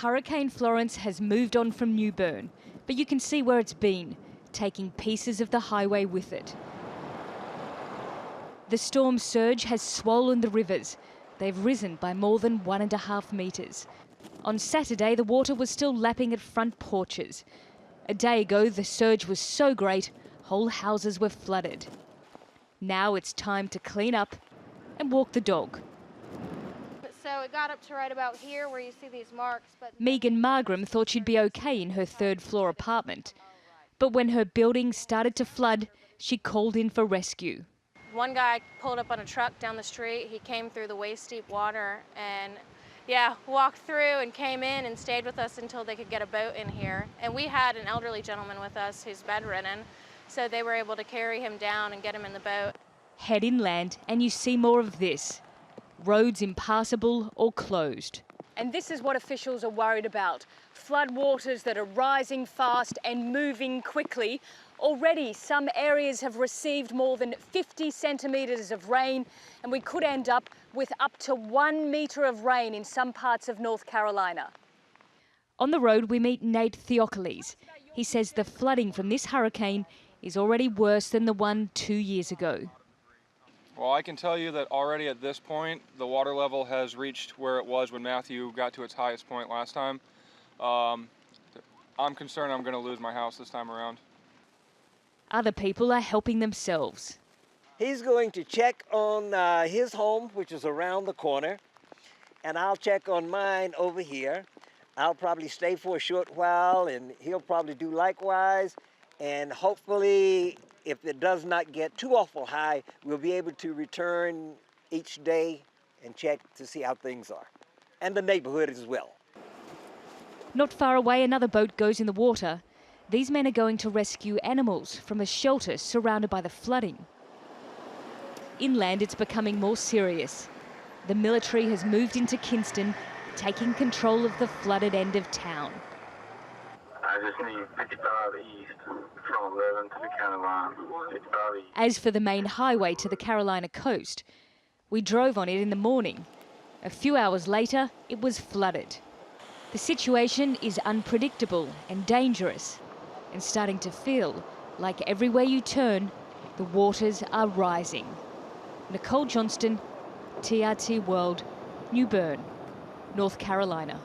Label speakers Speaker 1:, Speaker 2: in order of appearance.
Speaker 1: Hurricane Florence has moved on from New Bern, but you can see where it's been, taking pieces of the highway with it. The storm surge has swollen the rivers. They've risen by more than 1.5 metres. On Saturday, the water was still lapping at front porches. A day ago, the surge was so great, whole houses were flooded. Now it's time to clean up and walk the dog.
Speaker 2: So it got up to right about here where you see these marks. But
Speaker 1: Megan Margram thought she'd be okay in her third-floor apartment. But when her building started to flood, she called in for rescue.
Speaker 2: One guy pulled up on a truck down the street. He came through the waist-deep water and walked through and came in and stayed with us until they could get a boat in here. And we had an elderly gentleman with us who's bedridden, so they were able to carry him down and get him in the boat.
Speaker 1: Head inland and you see more of this. Roads impassable or closed. And this is what officials are worried about. Floodwaters that are rising fast and moving quickly. Already some areas have received more than 50 centimetres of rain, and we could end up with up to 1 metre of rain in some parts of North Carolina. On the road we meet Nate Theokoles. He says the flooding from this hurricane is already worse than the one 2 years ago.
Speaker 3: Well, I can tell you that already at this point, the water level has reached where it was when Matthew got to its highest point last time. I'm concerned I'm going to lose my house this time around.
Speaker 1: Other people are helping themselves.
Speaker 4: He's going to check on his home, which is around the corner, and I'll check on mine over here. I'll probably stay for a short while, and he'll probably do likewise, and hopefully, if it does not get too awful high, we'll be able to return each day and check to see how things are, and the neighborhood as well.
Speaker 1: Not far away, another boat goes in the water. These men are going to rescue animals from a shelter surrounded by the flooding. Inland, it's becoming more serious. The military has moved into Kinston, taking control of the flooded end of town.
Speaker 5: I just need 55 east from 11 to the county line. 55 east.
Speaker 1: As for the main highway to the Carolina coast, we drove on it in the morning. A few hours later, it was flooded. The situation is unpredictable and dangerous, and starting to feel like everywhere you turn, the waters are rising. Nicole Johnston, TRT World, New Bern, North Carolina.